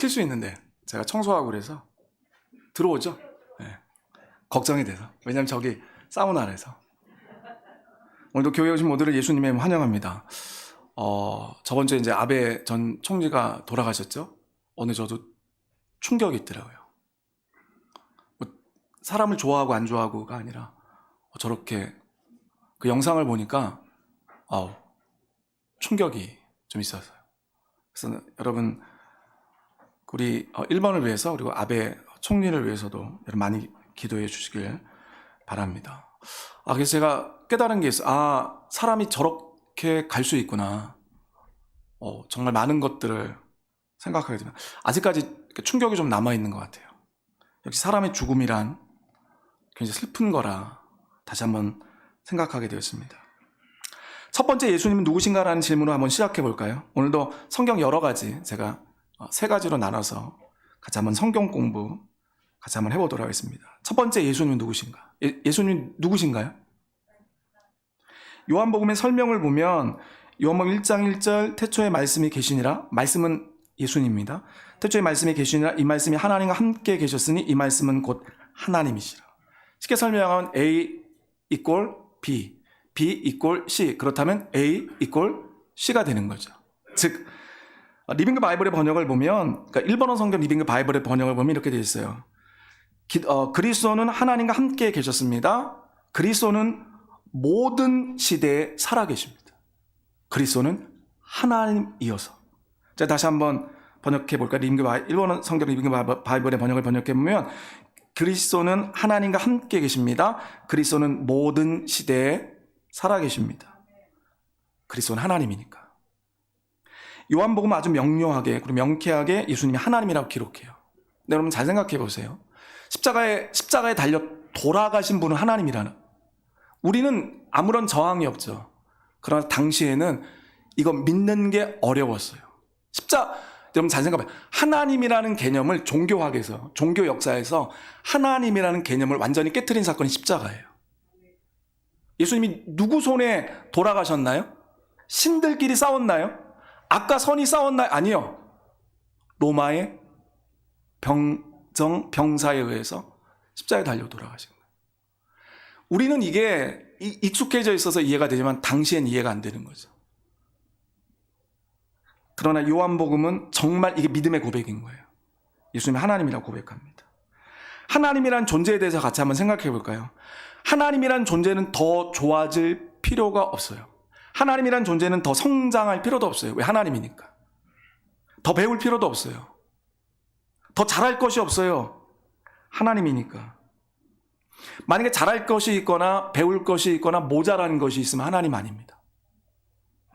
튈 수 있는데 제가 청소하고 그래서 들어오죠. 네. 걱정이 돼서. 왜냐하면 저기 사우나라서. 오늘도 교회 오신 모두를 예수님의 환영합니다. 저번 주에 이제 아베 전 총리가 돌아가셨죠. 오늘 저도 충격이 있더라고요. 뭐 사람을 좋아하고 안 좋아하고가 아니라 저렇게 그 영상을 보니까 충격이 좀 있었어요. 그래서 여러분 우리 1번을 위해서 그리고 아베 총리를 위해서도 여러분 많이 기도해 주시길 바랍니다. 그래서 제가 깨달은 게 있어요. 사람이 저렇게 갈 수 있구나. 정말 많은 것들을 생각하게 되면 아직까지 충격이 좀 남아있는 것 같아요. 역시 사람의 죽음이란 굉장히 슬픈 거라 다시 한번 생각하게 되었습니다. 첫 번째 예수님은 누구신가라는 질문으로 한번 시작해 볼까요? 오늘도 성경 여러 가지 제가 3가지로 나눠서 같이 한번 성경 공부 같이 한번 해보도록 하겠습니다. 첫 번째 예수님은 누구신가? 예수님 누구신가요? 요한복음의 설명을 보면 요한복음 1장 1절 태초에 말씀이 계시니라. 말씀은 예수님입니다. 태초에 말씀이 계시니라. 이 말씀이 하나님과 함께 계셨으니 이 말씀은 곧 하나님이시라. 쉽게 설명하면 A equal B, B equal C. 그렇다면 A equal C가 되는 거죠. 즉 리빙그 바이블의 번역을 보면, 그러니까 일본어 성경 리빙그 바이블의 번역을 보면 이렇게 되어 있어요. 그리스도는 하나님과 함께 계셨습니다. 그리스도는 모든 시대에 살아계십니다. 그리스도는 하나님이어서. 자, 다시 한번 번역해 볼까요? 일본어 성경 리빙그 바이블의 번역을 번역해 보면 그리스도는 하나님과 함께 계십니다. 그리스도는 모든 시대에 살아계십니다. 그리스도는 하나님이니까. 요한복음은 아주 명료하게 그리고 명쾌하게 예수님이 하나님이라고 기록해요. 근데 여러분 잘 생각해 보세요. 십자가에 달려 돌아가신 분은 하나님이라는. 우리는 아무런 저항이 없죠. 그러나 당시에는 이거 믿는 게 어려웠어요. 여러분 잘 생각해봐요. 하나님이라는 개념을 종교학에서, 종교 역사에서 하나님이라는 개념을 완전히 깨트린 사건이 십자가예요. 예수님이 누구 손에 돌아가셨나요? 신들끼리 싸웠나요? 아까 선이 싸웠나요? 아니요. 로마의 병사에 의해서 십자가에 달려 돌아가신 거예요. 우리는 이게 익숙해져 있어서 이해가 되지만 당시엔 이해가 안 되는 거죠. 그러나 요한복음은 정말 이게 믿음의 고백인 거예요. 예수님이 하나님이라고 고백합니다. 하나님이란 존재에 대해서 같이 한번 생각해 볼까요? 하나님이란 존재는 더 좋아질 필요가 없어요. 하나님이란 존재는 더 성장할 필요도 없어요. 왜? 하나님이니까. 더 배울 필요도 없어요. 더 잘할 것이 없어요. 하나님이니까. 만약에 잘할 것이 있거나 배울 것이 있거나 모자라는 것이 있으면 하나님 아닙니다.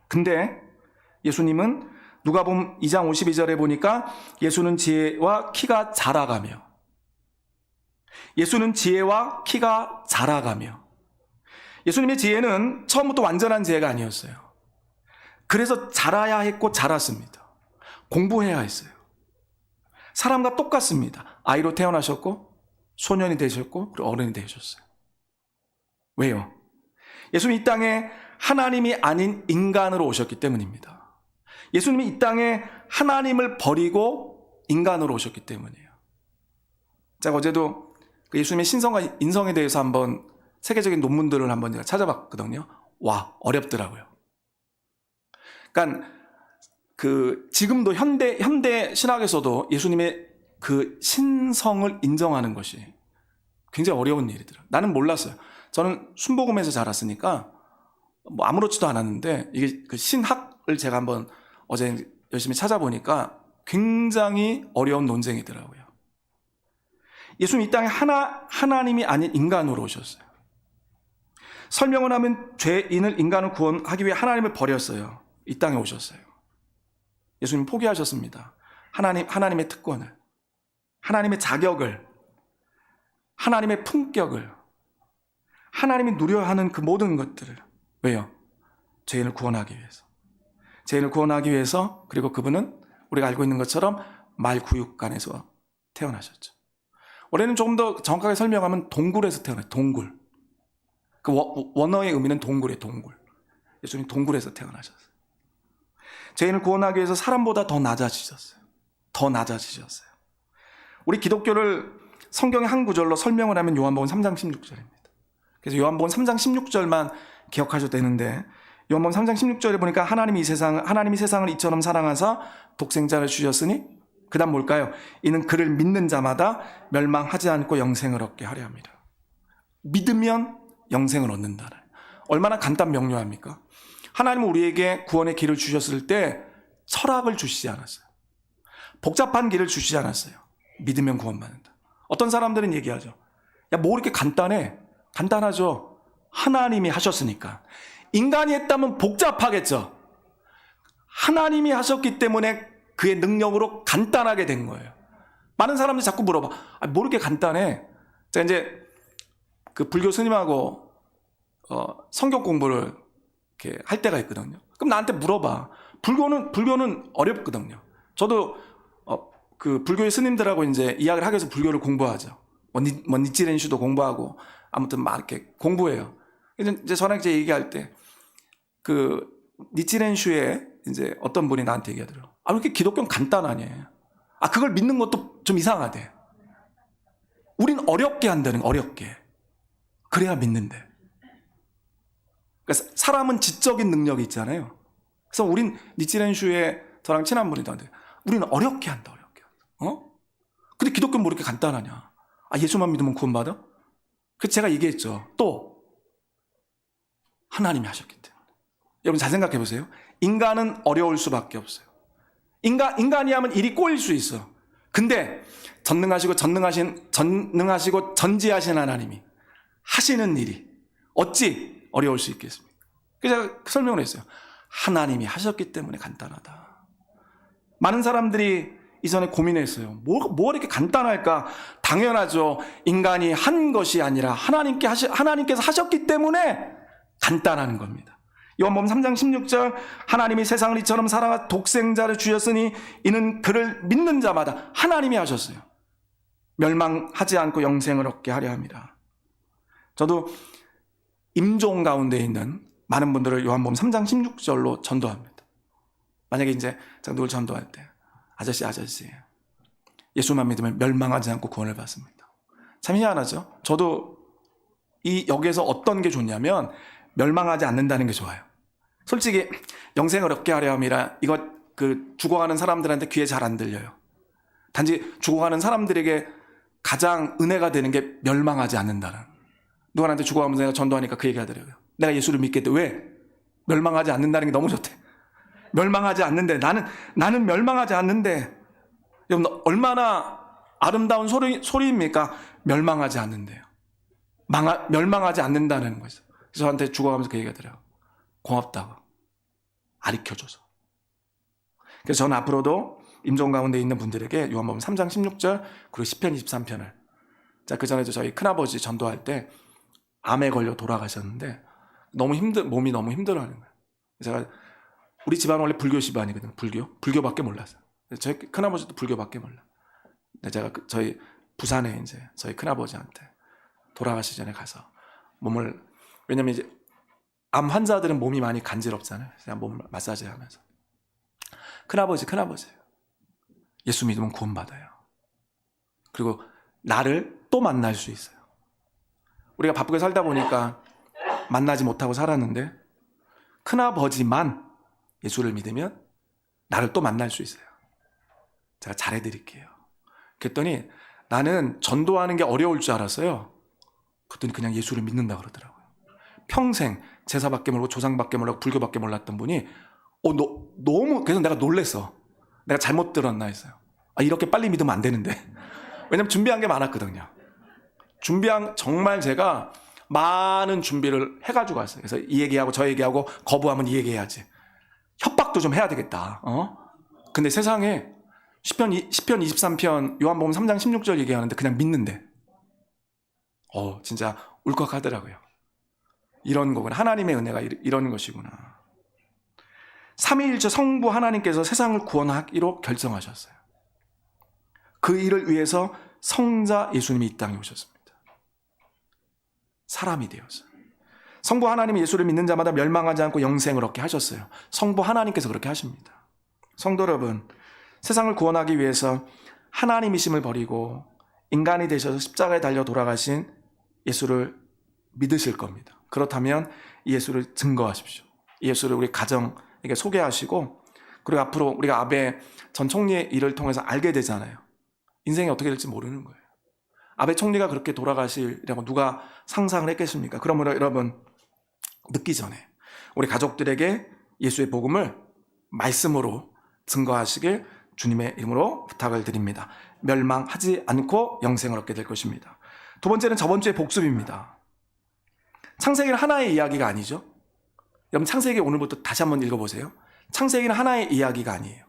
근데 예수님은 누가복음 2장 52절에 보니까 예수는 지혜와 키가 자라가며 예수님의 지혜는 처음부터 완전한 지혜가 아니었어요. 그래서 자라야 했고 자랐습니다. 공부해야 했어요. 사람과 똑같습니다. 아이로 태어나셨고 소년이 되셨고 그리고 어른이 되셨어요. 왜요? 예수님이 이 땅에 하나님이 아닌 인간으로 오셨기 때문입니다. 예수님이 이 땅에 하나님을 버리고 인간으로 오셨기 때문이에요. 제가 어제도 예수님의 신성과 인성에 대해서 한번 세계적인 논문들을 한번 제가 찾아봤거든요. 어렵더라고요. 그러니까 지금도 현대 신학에서도 예수님의 그 신성을 인정하는 것이 굉장히 어려운 일이더라고요. 나는 몰랐어요. 저는 순복음에서 자랐으니까 아무렇지도 않았는데 이게 그 신학을 제가 한번 어제 열심히 찾아보니까 굉장히 어려운 논쟁이더라고요. 예수님 이 땅에 하나님이 아닌 인간으로 오셨어요. 설명을 하면 죄인을 인간을 구원하기 위해 하나님을 버렸어요. 이 땅에 오셨어요. 예수님 포기하셨습니다. 하나님의 특권을, 하나님의 자격을, 하나님의 품격을, 하나님이 누려야 하는 그 모든 것들을. 왜요? 죄인을 구원하기 위해서. 죄인을 구원하기 위해서. 그리고 그분은 우리가 알고 있는 것처럼 말구육간에서 태어나셨죠. 원래는 조금 더 정확하게 설명하면 동굴에서 태어났어요. 동굴. 그 원어의 의미는 동굴이에요. 동굴. 예수님 동굴에서 태어나셨어요. 죄인을 구원하기 위해서 사람보다 더 낮아지셨어요. 더 낮아지셨어요. 우리 기독교를 성경의 한 구절로 설명을 하면 요한복음 3장 16절입니다. 그래서 요한복음 3장 16절만 기억하셔도 되는데, 요한복음 3장 16절에 보니까 하나님이 세상을 이처럼 사랑하사 독생자를 주셨으니, 그 다음 뭘까요? 이는 그를 믿는 자마다 멸망하지 않고 영생을 얻게 하려 합니다. 믿으면 영생을 얻는다. 얼마나 간단 명료합니까? 하나님은 우리에게 구원의 길을 주셨을 때 철학을 주시지 않았어요. 복잡한 길을 주시지 않았어요. 믿으면 구원받는다. 어떤 사람들은 얘기하죠. 야, 뭐 이렇게 간단해? 간단하죠. 하나님이 하셨으니까. 인간이 했다면 복잡하겠죠. 하나님이 하셨기 때문에 그의 능력으로 간단하게 된 거예요. 많은 사람들이 자꾸 물어봐. 뭐 이렇게 간단해? 제가 이제 그 불교 스님하고 성경 공부를 이렇게 할 때가 있거든요. 그럼 나한테 물어봐. 불교는 어렵거든요. 저도 그 불교의 스님들하고 이제 이야기를 하기 위해서 불교를 공부하죠. 니찌렌슈도 공부하고 아무튼 막 이렇게 공부해요. 이제 저랑 이제 얘기할 때 그 니찌렌슈에 이제 어떤 분이 나한테 얘기하더라고요. 왜 이렇게 기독교는 간단하냐? 그걸 믿는 것도 좀 이상하대. 우린 어렵게 한다는 거, 어렵게. 그래야 믿는데. 그러니까 사람은 지적인 능력이 있잖아요. 그래서 우린 니찌렌슈에 저랑 친한 분이 저한테 우리는 어렵게 한다, 어렵게 한다. 근데 기독교는 뭐 이렇게 간단하냐? 예수만 믿으면 구원받아? 그래서 제가 얘기했죠. 또 하나님이 하셨기 때문에. 여러분 잘 생각해 보세요. 인간은 어려울 수밖에 없어요. 인간이 하면 일이 꼬일 수 있어. 근데 전능하시고 전지하신 하나님이 하시는 일이 어찌 어려울 수 있겠습니까? 그래서 제가 설명을 했어요. 하나님이 하셨기 때문에 간단하다. 많은 사람들이 이전에 고민했어요. 뭐 이렇게 간단할까? 당연하죠. 인간이 한 것이 아니라 하나님께서 하셨기 때문에 간단한 겁니다. 요한복음 3장 16절 하나님이 세상을 이처럼 사랑하 독생자를 주셨으니 이는 그를 믿는 자마다 하나님이 하셨어요. 멸망하지 않고 영생을 얻게 하려 합니다. 저도 임종 가운데 있는 많은 분들을 요한복음 3장 16절로 전도합니다. 만약에 이제 제가 누굴 전도할 때 아저씨 예수만 믿으면 멸망하지 않고 구원을 받습니다. 참 희한하죠? 저도 여기에서 어떤 게 좋냐면 멸망하지 않는다는 게 좋아요. 솔직히 영생을 얻게 하려 함이라 이거 죽어가는 사람들한테 귀에 잘 안 들려요. 단지 죽어가는 사람들에게 가장 은혜가 되는 게 멸망하지 않는다는. 누구한테 죽어가면서 내가 전도하니까 그 얘기 하더라고요. 내가 예수를 믿겠대. 왜? 멸망하지 않는다는 게 너무 좋대. 멸망하지 않는데 나는 멸망하지 않는데. 여러분 얼마나 아름다운 소리입니까? 멸망하지 않는데요. 멸망하지 않는다는 거죠. 그래서 저한테 죽어가면서 그 얘기가 더라고요. 고맙다고. 가르쳐줘서. 그래서 저는 앞으로도 임종 가운데 있는 분들에게 요한복음 3장 16절 그리고 시편 23편을 그 전에도 저희 큰아버지 전도할 때 암에 걸려 돌아가셨는데 몸이 너무 힘들어하는 거예요. 제가 우리 집안은 원래 불교 집안이거든요. 불교밖에 몰랐어요. 저희 큰아버지도 불교밖에 몰라. 근데 제가 저희 부산에 이제 저희 큰아버지한테 돌아가시기 전에 가서 왜냐면 이제 암 환자들은 몸이 많이 간지럽잖아요. 그냥 몸을 마사지 하면서 큰아버지 예수 믿으면 구원받아요. 그리고 나를 또 만날 수 있어요. 우리가 바쁘게 살다 보니까 만나지 못하고 살았는데 큰아버지만 예수를 믿으면 나를 또 만날 수 있어요. 제가 잘해드릴게요. 그랬더니 나는 전도하는 게 어려울 줄 알았어요. 그랬더니 그냥 예수를 믿는다 그러더라고요. 평생 제사밖에 모르고 조상밖에 몰라고 불교밖에 몰랐던 분이 너무 그래서 내가 놀랬어. 내가 잘못 들었나 했어요. 이렇게 빨리 믿으면 안 되는데. 왜냐면 준비한 게 많았거든요. 정말 제가 많은 준비를 해가지고 왔어요. 그래서 이 얘기하고 저 얘기하고 거부하면 이 얘기해야지. 협박도 좀 해야 되겠다. 근데 세상에 시편 23편 요한복음 3장 16절 얘기하는데 그냥 믿는데 진짜 울컥하더라고요. 이런 거구나. 하나님의 은혜가 이런 것이구나. 삼위일체 성부 하나님께서 세상을 구원하기로 결정하셨어요. 그 일을 위해서 성자 예수님이 이 땅에 오셨습니다. 사람이 되었어요. 성부 하나님이 예수를 믿는 자마다 멸망하지 않고 영생을 얻게 하셨어요. 성부 하나님께서 그렇게 하십니다. 성도 여러분, 세상을 구원하기 위해서 하나님이심을 버리고 인간이 되셔서 십자가에 달려 돌아가신 예수를 믿으실 겁니다. 그렇다면 이 예수를 증거하십시오. 이 예수를 우리 가정에게 소개하시고, 그리고 앞으로 우리가 아베 전 총리의 일을 통해서 알게 되잖아요. 인생이 어떻게 될지 모르는 거예요. 아베 총리가 그렇게 돌아가시라고 누가 상상을 했겠습니까? 그러므로 여러분, 늦기 전에 우리 가족들에게 예수의 복음을 말씀으로 증거하시길 주님의 이름으로 부탁을 드립니다. 멸망하지 않고 영생을 얻게 될 것입니다. 두 번째는 저번 주의 복습입니다. 창세기는 하나의 이야기가 아니죠. 여러분, 창세기 오늘부터 다시 한번 읽어보세요. 창세기는 하나의 이야기가 아니에요.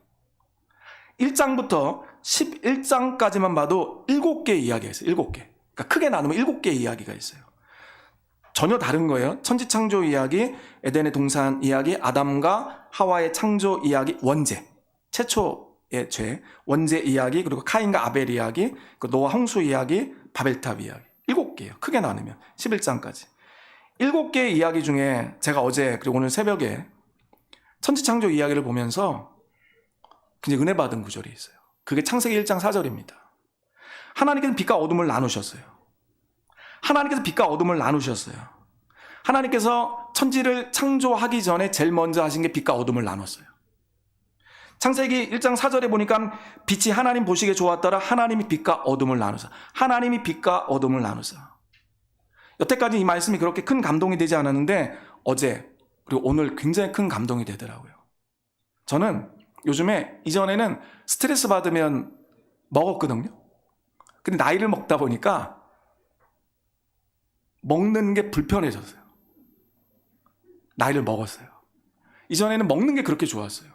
1장부터 11장까지만 봐도 7개의 이야기가 있어요. 7개. 그러니까 크게 나누면 7개의 이야기가 있어요. 전혀 다른 거예요. 천지창조 이야기, 에덴의 동산 이야기, 아담과 하와의 창조 이야기, 원죄, 최초의 죄, 원죄 이야기, 그리고 카인과 아벨 이야기, 노아 홍수 이야기, 바벨탑 이야기. 7개예요. 크게 나누면 11장까지. 7개의 이야기 중에 제가 어제 그리고 오늘 새벽에 천지창조 이야기를 보면서 굉장히 은혜 받은 구절이 있어요. 그게 창세기 1장 4절입니다. 하나님께서 빛과 어둠을 나누셨어요. 하나님께서 빛과 어둠을 나누셨어요. 하나님께서 천지를 창조하기 전에 제일 먼저 하신 게 빛과 어둠을 나눴어요. 창세기 1장 4절에 보니까 빛이 하나님 보시기에 좋았더라. 하나님이 빛과 어둠을 나누사. 하나님이 빛과 어둠을 나누사. 여태까지 이 말씀이 그렇게 큰 감동이 되지 않았는데 어제 그리고 오늘 굉장히 큰 감동이 되더라고요. 저는 요즘에 이전에는 스트레스 받으면 먹었거든요. 근데 나이를 먹다 보니까 먹는 게 불편해졌어요. 나이를 먹었어요. 이전에는 먹는 게 그렇게 좋았어요.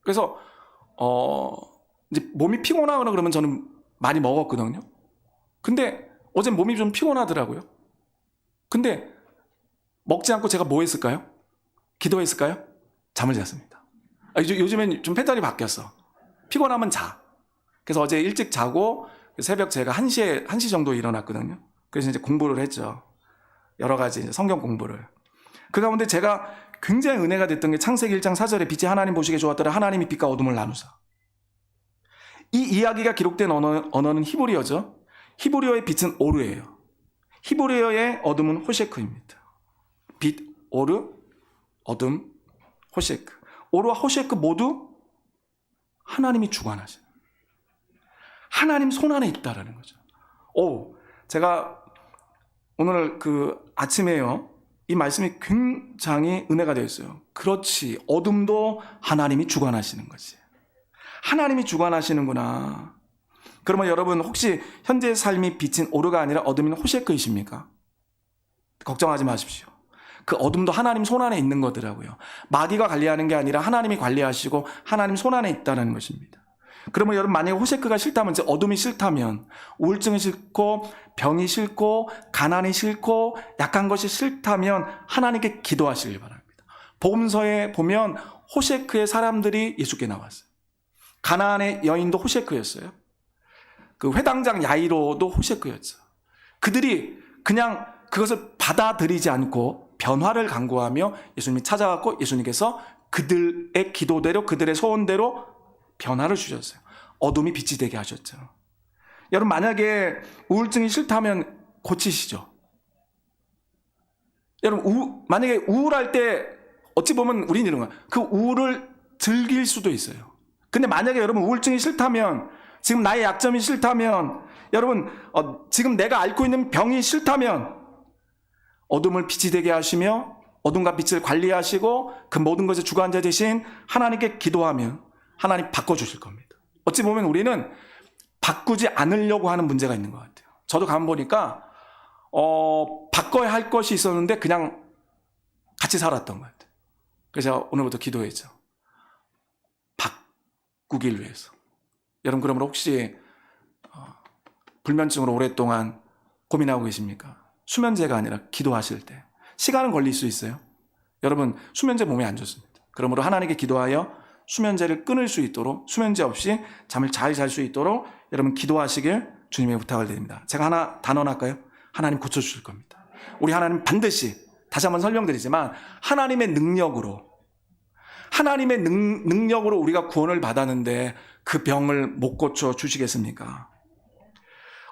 그래서 이제 몸이 피곤하거나 그러면 저는 많이 먹었거든요. 근데 어제 몸이 좀 피곤하더라고요. 근데 먹지 않고 제가 뭐 했을까요? 기도했을까요? 잠을 잤습니다. 요즘엔 좀 패턴이 바뀌었어. 피곤하면 자. 그래서 어제 일찍 자고 새벽 제가 1시 정도 일어났거든요. 그래서 이제 공부를 했죠. 여러 가지 이제 성경 공부를. 그 가운데 제가 굉장히 은혜가 됐던 게 창세기 1장 4절에 빛이 하나님 보시기에 좋았더라. 하나님이 빛과 어둠을 나누사. 이 이야기가 기록된 언어는 히브리어죠. 히브리어의 빛은 오르예요. 히브리어의 어둠은 호셰크입니다. 빛, 오르, 어둠, 호셰크. 오르와 호셰크 모두 하나님이 주관하시는, 하나님 손안에 있다라는 거죠. 제가 오늘 아침에요, 이 말씀이 굉장히 은혜가 되었어요. 그렇지, 어둠도 하나님이 주관하시는 거지. 하나님이 주관하시는구나. 그러면 여러분, 혹시 현재의 삶이 빛인 오르가 아니라 어둠인 호셰크이십니까? 걱정하지 마십시오. 그 어둠도 하나님 손안에 있는 거더라고요. 마귀가 관리하는 게 아니라 하나님이 관리하시고 하나님 손안에 있다는 것입니다. 그러면 여러분, 만약에 호셰크가 싫다면, 이제 어둠이 싫다면, 우울증이 싫고 병이 싫고 가난이 싫고 약한 것이 싫다면 하나님께 기도하시길 바랍니다. 복음서에 보면 호셰크의 사람들이 예수께 나왔어요. 가나안의 여인도 호셰크였어요. 그 회당장 야이로도 호셰크였죠. 그들이 그냥 그것을 받아들이지 않고 변화를 강구하며 예수님이 찾아갔고, 예수님께서 그들의 기도대로 그들의 소원대로 변화를 주셨어요. 어둠이 빛이 되게 하셨죠. 여러분, 만약에 우울증이 싫다면 고치시죠. 여러분, 만약에 우울할 때 어찌 보면 우리는 이런 거야. 그 우울을 즐길 수도 있어요. 근데 만약에 여러분 우울증이 싫다면, 지금 나의 약점이 싫다면, 여러분 지금 내가 앓고 있는 병이 싫다면 어둠을 빛이 되게 하시며 어둠과 빛을 관리하시고 그 모든 것의 주관자 되신 하나님께 기도하면 하나님 바꿔주실 겁니다. 어찌 보면 우리는 바꾸지 않으려고 하는 문제가 있는 것 같아요. 저도 가만 보니까 바꿔야 할 것이 있었는데 그냥 같이 살았던 것 같아요. 그래서 제가 오늘부터 기도했죠. 바꾸길 위해서. 여러분, 그러므로 혹시 불면증으로 오랫동안 고민하고 계십니까? 수면제가 아니라 기도하실 때 시간은 걸릴 수 있어요. 여러분, 수면제 몸에 안 좋습니다. 그러므로 하나님께 기도하여 수면제를 끊을 수 있도록, 수면제 없이 잠을 잘 잘 수 있도록 여러분 기도하시길 주님의 부탁을 드립니다. 제가 하나 단언할까요? 하나님 고쳐주실 겁니다. 우리 하나님 반드시, 다시 한번 설명드리지만, 하나님의 능력으로, 하나님의 능력으로 우리가 구원을 받았는데 그 병을 못 고쳐 주시겠습니까?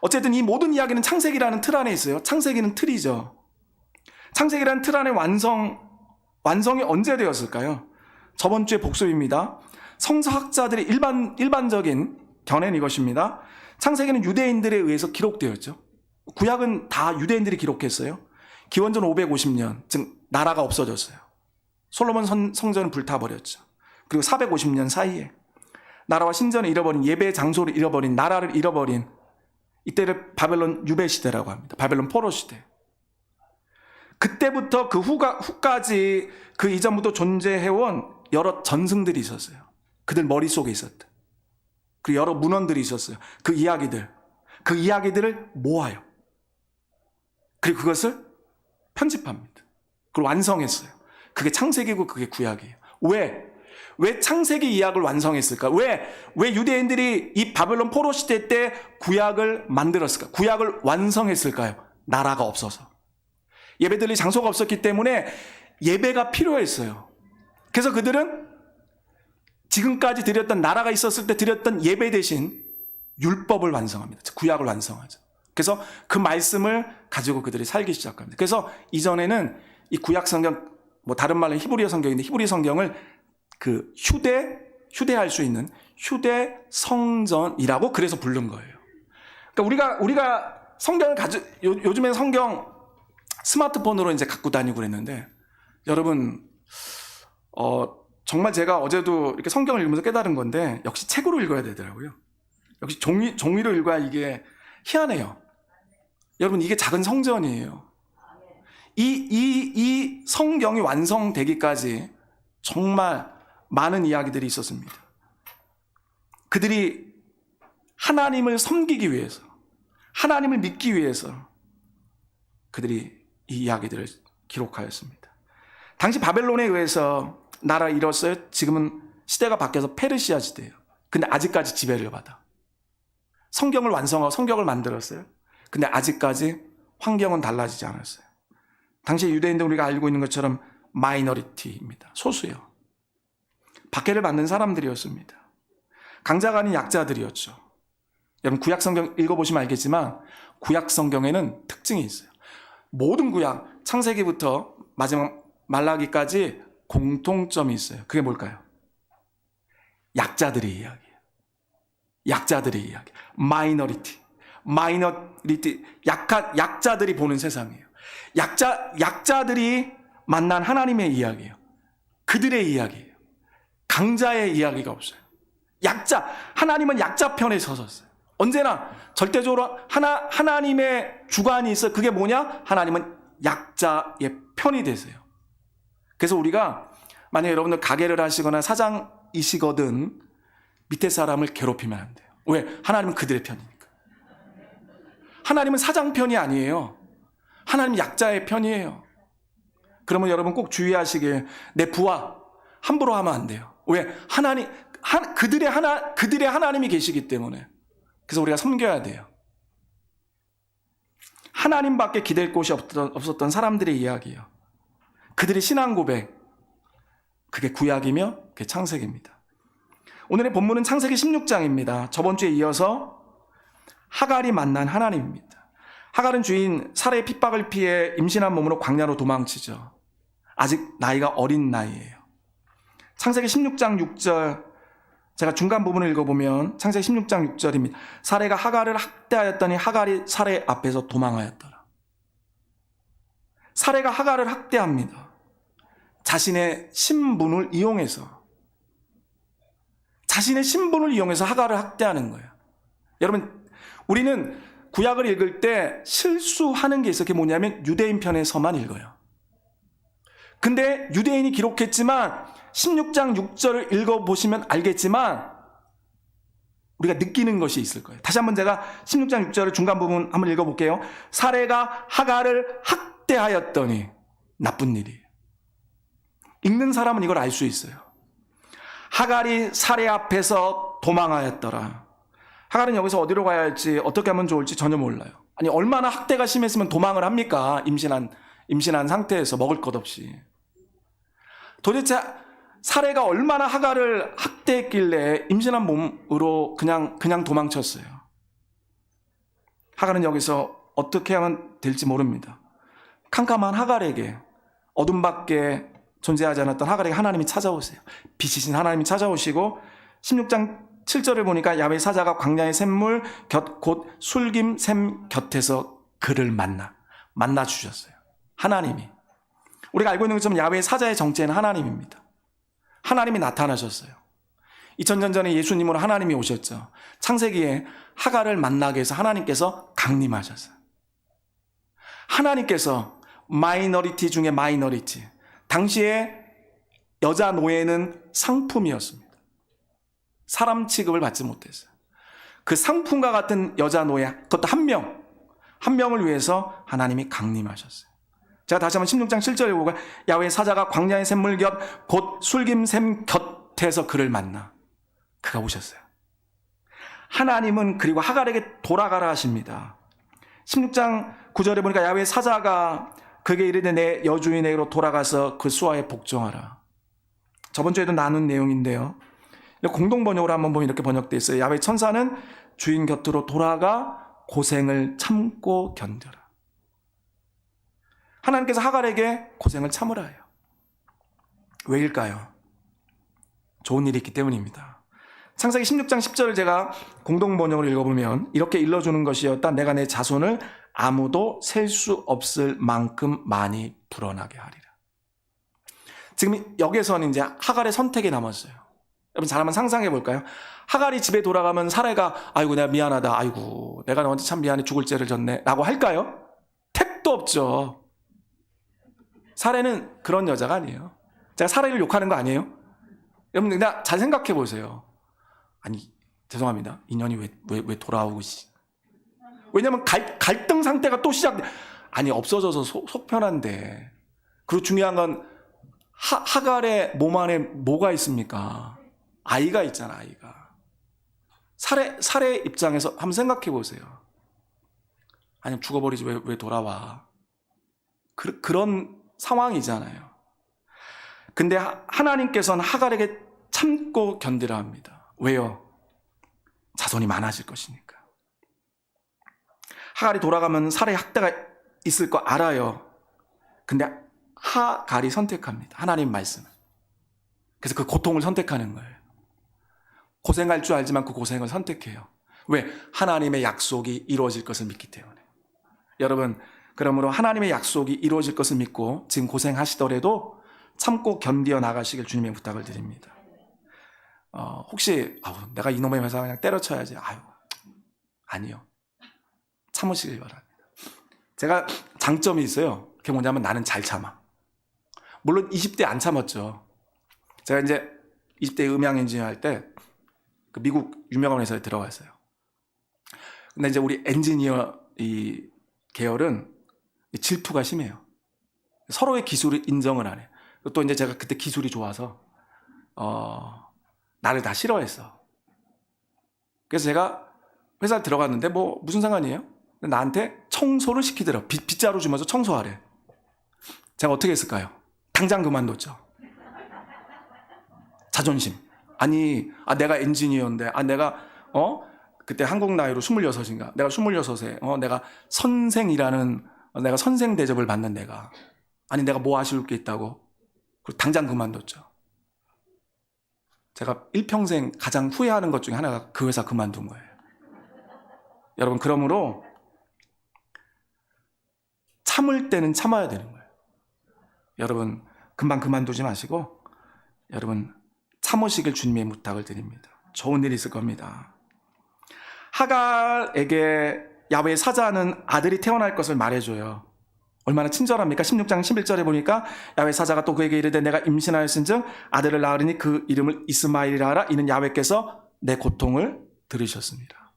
어쨌든 이 모든 이야기는 창세기라는 틀 안에 있어요. 창세기는 틀이죠. 창세기라는 틀 안에 완성이 언제 되었을까요? 저번 주에 복습입니다. 성서학자들의 일반적인 견해는 이것입니다. 창세기는 유대인들에 의해서 기록되었죠. 구약은 다 유대인들이 기록했어요. 기원전 550년, 즉 나라가 없어졌어요. 솔로몬 성전은 불타버렸죠. 그리고 450년 사이에 나라와 신전을 잃어버린, 예배 장소를 잃어버린, 나라를 잃어버린 이때를 바벨론 유배 시대라고 합니다. 바벨론 포로 시대. 그때부터 그 후까지 그 이전부터 존재해온 여러 전승들이 있었어요. 그들 머릿속에 있었다. 그리고 여러 문헌들이 있었어요. 그 이야기들을 모아요. 그리고 그것을 편집합니다. 그걸 완성했어요. 그게 창세기고 그게 구약이에요. 왜 창세기 이야기를 완성했을까? 왜 유대인들이 이 바벨론 포로 시대 때 구약을 만들었을까? 구약을 완성했을까요? 나라가 없어서. 예배드릴 장소가 없었기 때문에 예배가 필요했어요. 그래서 그들은 지금까지 드렸던, 나라가 있었을 때 드렸던 예배 대신 율법을 완성합니다. 구약을 완성하죠. 그래서 그 말씀을 가지고 그들이 살기 시작합니다. 그래서 이전에는 이 구약 성경, 다른 말로 히브리어 성경인데 히브리 성경을 그 휴대할 수 있는 휴대 성전이라고 그래서 부른 거예요. 그러니까 우리가 성경을 요즘에 성경 스마트폰으로 이제 갖고 다니고 그랬는데, 여러분, 정말 제가 어제도 이렇게 성경을 읽으면서 깨달은 건데, 역시 책으로 읽어야 되더라고요. 역시 종이로 읽어야 이게 희한해요. 여러분, 이게 작은 성전이에요. 이 성경이 완성되기까지 정말 많은 이야기들이 있었습니다. 그들이 하나님을 섬기기 위해서, 하나님을 믿기 위해서 그들이 이 이야기들을 기록하였습니다. 당시 바벨론에 의해서 나라 잃었어요. 지금은 시대가 바뀌어서 페르시아 시대예요. 근데 아직까지 지배를 받아. 성경을 완성하고 성경을 만들었어요. 근데 아직까지 환경은 달라지지 않았어요. 당시 유대인들 우리가 알고 있는 것처럼 마이너리티입니다. 소수예요. 박해를 받는 사람들이었습니다. 강자가 아닌 약자들이었죠. 여러분 구약 성경 읽어보시면 알겠지만 구약 성경에는 특징이 있어요. 모든 구약, 창세기부터 마지막 말라기까지 공통점이 있어요. 그게 뭘까요? 약자들의 이야기예요. 약자들의 이야기. 마이너리티, 약자들이 보는 세상이에요. 약자들이 만난 하나님의 이야기예요. 그들의 이야기예요. 강자의 이야기가 없어요. 하나님은 약자 편에 서셨어요. 언제나 절대적으로 하나님의 주관이 있어요. 그게 뭐냐? 하나님은 약자의 편이 되세요. 그래서 우리가 만약 여러분들 가게를 하시거나 사장이시거든 밑에 사람을 괴롭히면 안 돼요. 왜? 하나님은 그들의 편이니까. 하나님은 사장 편이 아니에요. 하나님은 약자의 편이에요. 그러면 여러분 꼭 주의하시길, 내 부하 함부로 하면 안 돼요. 왜? 그들의 하나님이 계시기 때문에. 그래서 우리가 섬겨야 돼요. 하나님밖에 기댈 곳이 없었던 사람들의 이야기예요. 그들의 신앙 고백, 그게 구약이며 그게 창세기입니다. 오늘의 본문은 창세기 16장입니다. 저번 주에 이어서 하갈이 만난 하나님입니다. 하갈은 주인 사라의 핍박을 피해 임신한 몸으로 광야로 도망치죠. 아직 나이가 어린 나이예요. 창세기 16장 6절, 제가 중간 부분을 읽어보면 창세기 16장 6절입니다. 사라가 하갈을 학대하였더니 하갈이 사라 앞에서 도망하였더라. 사라가 하갈을 학대합니다. 자신의 신분을 이용해서 하갈을 학대하는 거예요. 여러분, 우리는 구약을 읽을 때 실수하는 게 있어요. 그게 뭐냐면 유대인 편에서만 읽어요. 근데 유대인이 기록했지만 16장 6절을 읽어보시면 알겠지만 우리가 느끼는 것이 있을 거예요. 다시 한번 제가 16장 6절을 중간 부분 한번 읽어볼게요. 사라가 하갈을 학대하였더니, 나쁜 일이에요. 읽는 사람은 이걸 알 수 있어요. 하갈이 사라 앞에서 도망하였더라. 하갈은 여기서 어디로 가야 할지, 어떻게 하면 좋을지 전혀 몰라요. 아니, 얼마나 학대가 심했으면 도망을 합니까? 임신한 상태에서 먹을 것 없이. 도대체 사례가 얼마나 하갈을 학대했길래 임신한 몸으로 그냥 도망쳤어요. 하갈은 여기서 어떻게 하면 될지 모릅니다. 캄캄한 하갈에게, 어둠밖에 존재하지 않았던 하갈에게 하나님이 찾아오세요. 빛이신 하나님이 찾아오시고 16장 7절을 보니까 야훼 사자가 광야의 샘물 곁 곧 술김 샘 곁에서 그를 만나 주셨어요. 하나님이. 우리가 알고 있는 것처럼 야훼 사자의 정체는 하나님입니다. 하나님이 나타나셨어요. 2000년 전에 예수님으로 하나님이 오셨죠. 창세기에 하갈을 만나게 해서 하나님께서 강림하셨어요. 하나님께서 마이너리티 중에 마이너리티. 당시에 여자 노예는 상품이었습니다. 사람 취급을 받지 못했어요. 그 상품과 같은 여자 노예, 그것도 한 명을 위해서 하나님이 강림하셨어요. 제가 다시 한번 16장 7절에 보고 야훼 사자가 광야의 샘물 곁 곧 술김 샘 곁에서 그를 만나 그가 오셨어요. 하나님은 그리고 하갈에게 돌아가라 하십니다. 16장 9절에 보니까 야훼 사자가 그에게 이르되 내 여주인에게로 돌아가서 그 수하에 복종하라. 저번 주에도 나눈 내용인데요. 공동 번역으로 한번 보면 이렇게 번역되어 있어요. 야훼 천사는 주인 곁으로 돌아가 고생을 참고 견뎌라. 하나님께서 하갈에게 고생을 참으라 해요. 왜일까요? 좋은 일이 있기 때문입니다. 창세기 16장 10절을 제가 공동 번역으로 읽어보면 이렇게 일러주는 것이었다. 내가 내 자손을 아무도 셀 수 없을 만큼 많이 불어나게 하리라. 지금 여기서는 이제 하갈의 선택이 남았어요. 여러분 잘 한번 상상해 볼까요? 하갈이 집에 돌아가면 사례가 아이고 내가 미안하다. 아이고 내가 너한테 참 미안해 죽을 죄를 졌네 라고 할까요? 택도 없죠. 사례는 그런 여자가 아니에요. 제가 사례를 욕하는 거 아니에요? 여러분 그냥 잘 생각해 보세요. 아니 죄송합니다. 인연이 왜 돌아오고 왜냐면 갈등 상태가 또 아니 없어져서 속 편한데. 그리고 중요한 건 하갈의 몸 안에 뭐가 있습니까? 아이가 있잖아. 아이가. 사례 입장에서 한번 생각해 보세요. 아니 죽어버리지 왜 돌아와. 그런 상황이잖아요. 근데 하나님께서는 하갈에게 참고 견디라 합니다. 왜요? 자손이 많아질 것이니까. 하갈이 돌아가면 살해 학대가 있을 거 알아요. 근데 하갈이 선택합니다. 하나님 말씀을. 그래서 그 고통을 선택하는 거예요. 고생할 줄 알지만 그 고생을 선택해요. 왜? 하나님의 약속이 이루어질 것을 믿기 때문에. 여러분 그러므로 하나님의 약속이 이루어질 것을 믿고 지금 고생하시더라도 참고 견디어 나가시길 주님의 부탁을 드립니다. 혹시 내가 이놈의 회사 그냥 때려쳐야지. 아니요. 참으시길 바랍니다. 제가 장점이 있어요. 그게 뭐냐면 나는 잘 참아. 물론 20대 안 참았죠. 제가 이제 20대 음향 엔지니어 할 때 그 미국 유명한 회사에 들어갔어요. 근데 이제 우리 엔지니어 이 계열은 질투가 심해요. 서로의 기술을 인정을 안 해요. 또 이제 제가 그때 기술이 좋아서 나를 다 싫어했어. 그래서 제가 회사에 들어갔는데 뭐 무슨 상관이에요? 나한테 청소를 시키더라고. 빗자루 주면서 청소하래. 제가 어떻게 했을까요? 당장 그만뒀죠. 자존심. 아니 내가 엔지니어인데 내가 그때 한국 나이로 26인가 내가 26에 내가 선생이라는 내가 선생 대접을 받는 내가 뭐 아쉬울 게 있다고. 그리고 당장 그만뒀죠. 제가 일평생 가장 후회하는 것 중에 하나가 그 회사 그만둔 거예요. 여러분 그러므로 참을 때는 참아야 되는 거예요. 여러분 금방 그만두지 마시고 여러분 참으시길 주님의 부탁을 드립니다. 좋은 일이 있을 겁니다. 하갈에게 야훼 사자는 아들이 태어날 것을 말해줘요. 얼마나 친절합니까? 16장 11절에 보니까 야훼 사자가 또 그에게 이르되 내가 임신하였은즉 아들을 낳으리니 그 이름을 이스마엘이라 하라. 이는 야훼께서 내 고통을 들으셨습니다.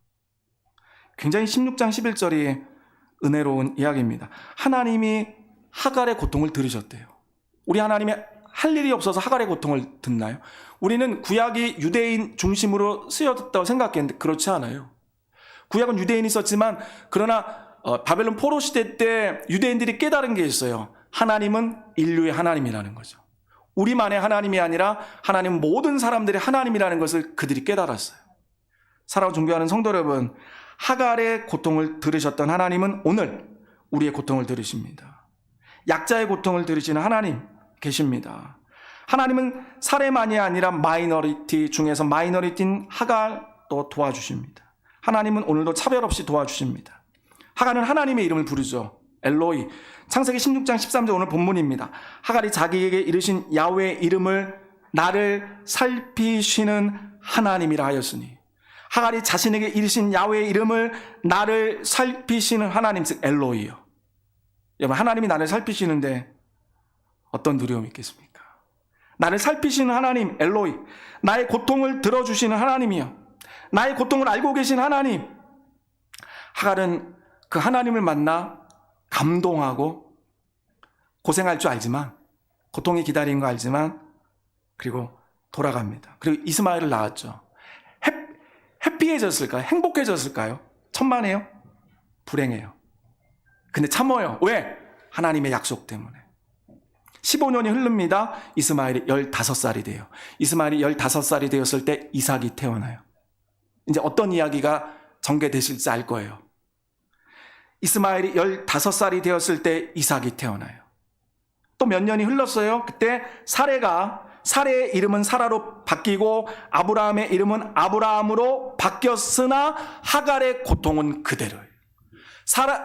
굉장히 16장 11절이 은혜로운 이야기입니다. 하나님이 하갈의 고통을 들으셨대요. 우리 하나님이 할 일이 없어서 하갈의 고통을 듣나요? 우리는 구약이 유대인 중심으로 쓰여졌다고 생각했는데 그렇지 않아요. 구약은 유대인이 썼지만 그러나 바벨론 포로 시대 때 유대인들이 깨달은 게 있어요. 하나님은 인류의 하나님이라는 거죠. 우리만의 하나님이 아니라 하나님은 모든 사람들의 하나님이라는 것을 그들이 깨달았어요. 사랑하고 존경하는 성도 여러분, 하갈의 고통을 들으셨던 하나님은 오늘 우리의 고통을 들으십니다. 약자의 고통을 들으시는 하나님 계십니다. 하나님은 사례만이 아니라 마이너리티 중에서 마이너리티인 하갈도 도와주십니다. 하나님은 오늘도 차별 없이 도와주십니다. 하갈은 하나님의 이름을 부르죠. 엘로이. 창세기 16장 13절 오늘 본문입니다. 하갈이 자기에게 이르신 야훼의 이름을 나를 살피시는 하나님이라 하였으니, 하갈이 자신에게 이르신 야훼의 이름을 나를 살피시는 하나님, 즉 엘로이요. 여러분, 하나님이 나를 살피시는데 어떤 두려움이 있겠습니까? 나를 살피시는 하나님 엘로이, 나의 고통을 들어주시는 하나님이요, 나의 고통을 알고 계신 하나님. 하갈은 그 하나님을 만나 감동하고 고생할 줄 알지만, 고통이 기다리는 거 알지만, 그리고 돌아갑니다. 그리고 이스마엘을 낳았죠. 해피해졌을까요? 행복해졌을까요? 천만에요? 불행해요. 근데 참어요. 왜? 하나님의 약속 때문에. 15년이 흐릅니다. 이스마엘이 15살이 돼요. 이스마엘이 15살이 되었을 때 이삭이 태어나요. 이제 어떤 이야기가 전개되실지 알 거예요. 이스마엘이 15살이 되었을 때 이삭이 태어나요. 또 몇 년이 흘렀어요. 그때 사레의 이름은 사라로 바뀌고 아브라함의 이름은 아브라함으로 바뀌었으나 하갈의 고통은 그대로예요.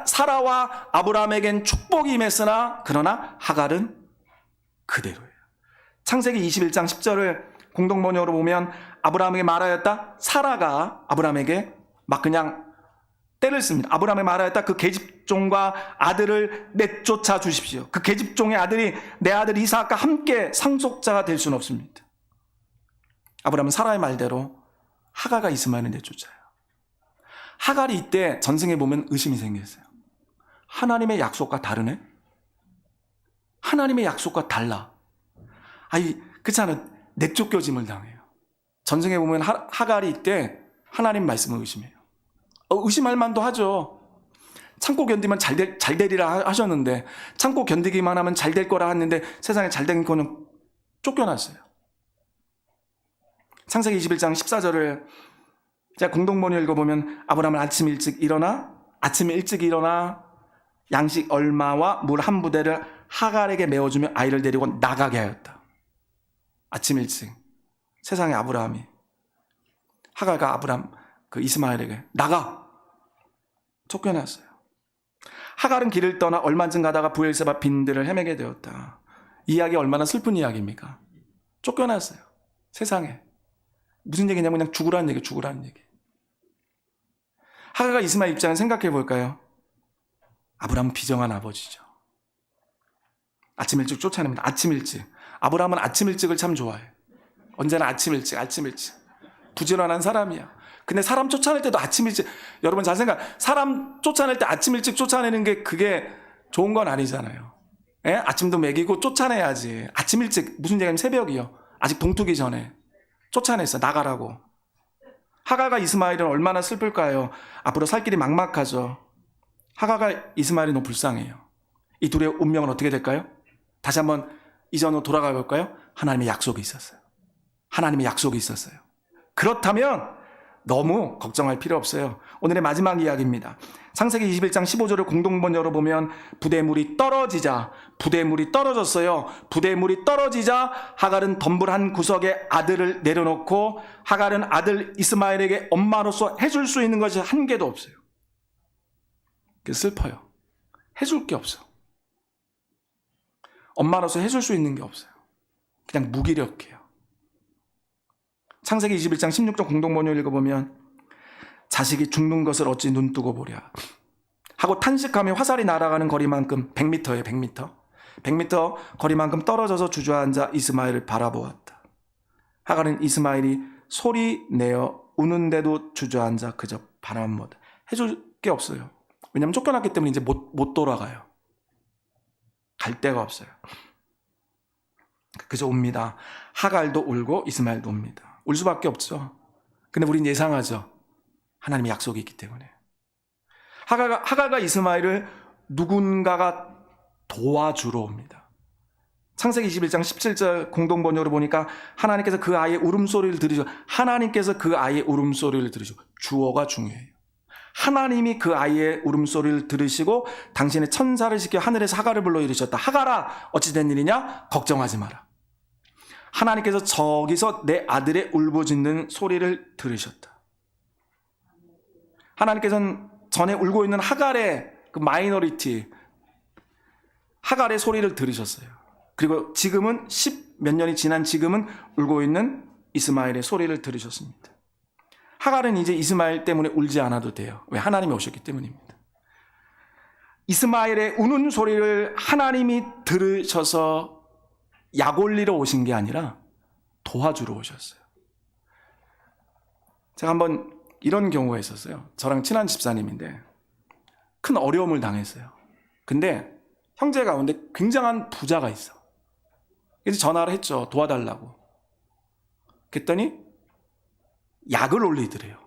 사라와 아브라함에겐 축복이 임했으나 그러나 하갈은 그대로예요. 창세기 21장 10절을 공동번역으로 보면 아브라함에게 말하였다. 사라가 아브라함에게 막 그냥 때를 씁니다. 아브라함에 말하였다. 그 계집종과 아들을 내쫓아 주십시오. 그 계집종의 아들이 내 아들 이삭과 함께 상속자가 될 수는 없습니다. 아브라함은 사라의 말대로 하갈과 이스마엘을 내쫓아요. 하갈이 이때 전승에 보면 의심이 생겼어요. 하나님의 약속과 다르네? 하나님의 약속과 달라. 그렇잖아. 내쫓겨짐을 당해요. 전승에 보면 하갈이 이때 하나님 말씀을 의심해요. 의심할 만도 하죠. 참고 견디면 잘 되리라 하셨는데, 참고 견디기만 하면 잘 될 거라 했는데 세상에 잘 된 거는 쫓겨났어요. 창세기 21장 14절을 제가 공동번역 읽어보면 아브라함은 아침에 일찍 일어나 양식 얼마와 물 한 부대를 하갈에게 메워주며 아이를 데리고 나가게 하였다. 아침 일찍 세상에 아브라함이 하갈과 아브라함 그 이스마엘에게 나가! 쫓겨났어요. 하갈은 길을 떠나 얼마쯤 가다가 브엘세바 빈들을 헤매게 되었다. 이 이야기 얼마나 슬픈 이야기입니까? 쫓겨났어요. 세상에. 무슨 얘기냐면 그냥 죽으라는 얘기. 하갈과 이스마엘 입장을 생각해 볼까요? 아브라함은 비정한 아버지죠. 아침 일찍 쫓아냅니다. 아침 일찍. 아브라함은 아침 일찍을 참 좋아해요. 언제나 아침 일찍. 부지런한 사람이야. 근데 사람 쫓아낼 때도 아침 일찍, 여러분 잘 사람 쫓아낼 때 아침 일찍 쫓아내는 게 그게 좋은 건 아니잖아요. 예? 아침도 먹이고 쫓아내야지. 아침 일찍, 무슨 얘기냐면 새벽이요. 아직 동트기 전에 쫓아냈어. 나가라고. 하갈과 이스마엘은 얼마나 슬플까요? 앞으로 살 길이 막막하죠. 하갈과 이스마엘이 너무 불쌍해요. 이 둘의 운명은 어떻게 될까요? 다시 한번 이전으로 돌아가 볼까요? 하나님의 약속이 있었어요. 그렇다면 너무 걱정할 필요 없어요. 오늘의 마지막 이야기입니다. 창세기 21장 15절을 공동번역으로 보면 부대물이 떨어졌어요. 부대물이 떨어지자 하갈은 덤불 한 구석에 아들을 내려놓고, 하갈은 아들 이스마엘에게 엄마로서 해줄 수 있는 것이 한 개도 없어요. 슬퍼요. 해줄 게 없어. 엄마로서 해줄 수 있는 게 없어요. 그냥 무기력해요. 창세기 21장 16절 공동번역 읽어보면 자식이 죽는 것을 어찌 눈뜨고 보랴 하고 탄식하며 화살이 날아가는 거리만큼 100m예요. 100m 거리만큼 떨어져서 주저앉아 이스마엘을 바라보았다. 하갈은 이스마엘이 소리 내어 우는데도 주저앉아 그저 바라만 보다. 해줄 게 없어요. 왜냐하면 쫓겨났기 때문에 이제 못 돌아가요. 갈 데가 없어요. 그저 옵니다. 하갈도 울고 이스마엘도 옵니다. 울 수밖에 없죠. 근데 우린 예상하죠. 하나님의 약속이 있기 때문에. 하갈과 이스마엘을 누군가가 도와주러 옵니다. 창세기 21장 17절 공동번역으로 보니까 하나님께서 그 아이의 울음소리를 들으셔. 하나님께서 그 아이의 울음소리를 들으셔. 주어가 중요해요. 하나님이 그 아이의 울음소리를 들으시고 당신의 천사를 시켜 하늘에서 하갈을 불러 이르셨다. 하갈아, 어찌 된 일이냐? 걱정하지 마라. 하나님께서 저기서 내 아들의 울부짖는 소리를 들으셨다. 하나님께서는 전에 울고 있는 하갈의 그 마이너리티, 하갈의 소리를 들으셨어요. 그리고 지금은 10몇 년이 지난 지금은 울고 있는 이스마엘의 소리를 들으셨습니다. 하갈은 이제 이스마엘 때문에 울지 않아도 돼요. 왜? 하나님이 오셨기 때문입니다. 이스마엘의 우는 소리를 하나님이 들으셔서 약 올리러 오신 게 아니라 도와주러 오셨어요. 제가 한번 이런 경우가 있었어요. 저랑 친한 집사님인데 큰 어려움을 당했어요. 근데 형제 가운데 굉장한 부자가 있어. 그래서 전화를 했죠. 도와달라고. 그랬더니 약을 올리더래요.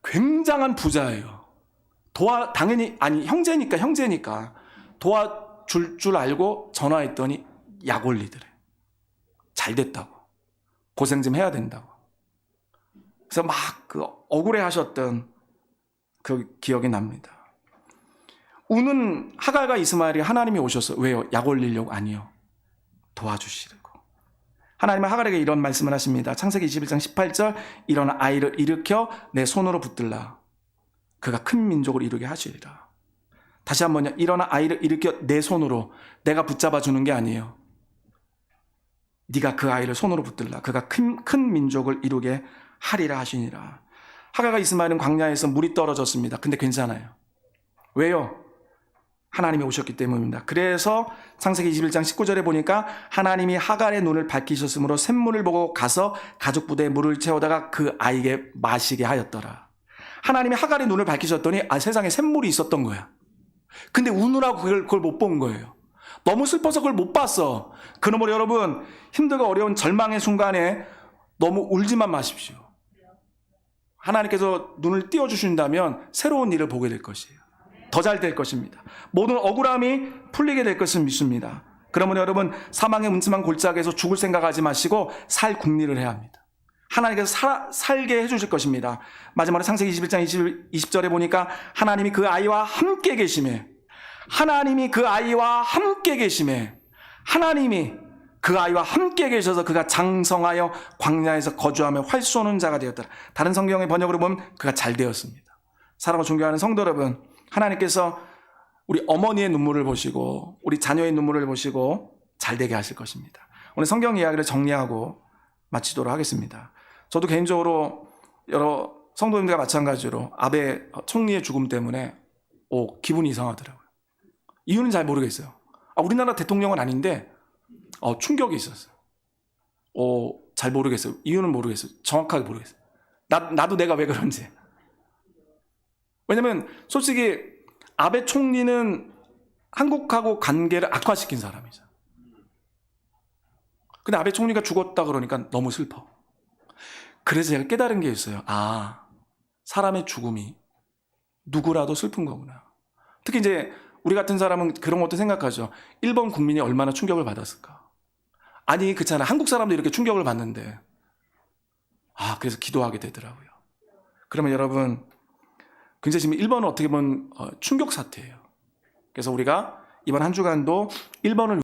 굉장한 부자예요. 당연히, 아니, 형제니까 도와줄 줄 알고 전화했더니 약 올리더래. 잘 됐다고. 고생 좀 해야 된다고. 그래서 막 그 억울해 하셨던 그 기억이 납니다. 우는 하갈과 이스마엘이 하나님이 오셔서 왜요? 약 올리려고? 아니요. 도와주시려고. 하나님은 하갈에게 이런 말씀을 하십니다. 창세기 21장 18절 일어나 아이를 일으켜 내 손으로 붙들라. 그가 큰 민족을 이루게 하시리라. 다시 한번요. 일어나 아이를 일으켜 내 손으로. 내가 붙잡아 주는 게 아니에요. 네가 그 아이를 손으로 붙들라. 그가 큰 민족을 이루게 하리라 하시니라. 하갈과 이스마엘은 광야에서 물이 떨어졌습니다. 근데 괜찮아요. 왜요? 하나님이 오셨기 때문입니다. 그래서 창세기 21장 19절에 보니까 하나님이 하갈의 눈을 밝히셨으므로 샘물을 보고 가서 가죽 부대에 물을 채우다가 그 아이에게 마시게 하였더라. 하나님이 하갈의 눈을 밝히셨더니 세상에 샘물이 있었던 거야. 근데 우느라고 그걸 못 본 거예요. 너무 슬퍼서 그걸 못 봤어. 그러므로 여러분, 힘들고 어려운 절망의 순간에 너무 울지만 마십시오. 하나님께서 눈을 띄워주신다면 새로운 일을 보게 될 것이에요. 더 잘 될 것입니다. 모든 억울함이 풀리게 될 것을 믿습니다. 그러면 여러분, 사망의 음침한 골짜기에서 죽을 생각하지 마시고 살 궁리를 해야 합니다. 하나님께서 살게 해주실 것입니다. 마지막으로 창세기 21장 20절에 보니까 하나님이 그 아이와 함께 계심에, 하나님이 그 아이와 함께 계심에, 하나님이 그 아이와 함께 계셔서 그가 장성하여 광야에서 거주하며 활 쏘는 자가 되었더라. 다른 성경의 번역으로 보면 그가 잘 되었습니다. 사랑하고 존경하는 성도 여러분, 하나님께서 우리 어머니의 눈물을 보시고 우리 자녀의 눈물을 보시고 잘되게 하실 것입니다. 오늘 성경 이야기를 정리하고 마치도록 하겠습니다. 저도 개인적으로 여러 성도님들과 마찬가지로 아베 총리의 죽음 때문에 기분이 이상하더라고요. 이유는 잘 모르겠어요. 우리나라 대통령은 아닌데 충격이 있었어요. 잘 모르겠어요. 이유는 모르겠어요. 정확하게 모르겠어요. 나도 내가 왜 그런지. 왜냐면 솔직히 아베 총리는 한국하고 관계를 악화시킨 사람이죠. 근데 아베 총리가 죽었다 그러니까 너무 슬퍼. 그래서 제가 깨달은 게 있어요. 사람의 죽음이 누구라도 슬픈 거구나. 특히 이제 우리 같은 사람은 그런 것도 생각하죠. 일본 국민이 얼마나 충격을 받았을까. 아니, 그렇잖아. 한국 사람도 이렇게 충격을 받는데. 그래서 기도하게 되더라고요. 그러면 여러분, 굉장히 지금 일본은 어떻게 보면 충격 사태예요. 그래서 우리가 이번 한 주간도 일본을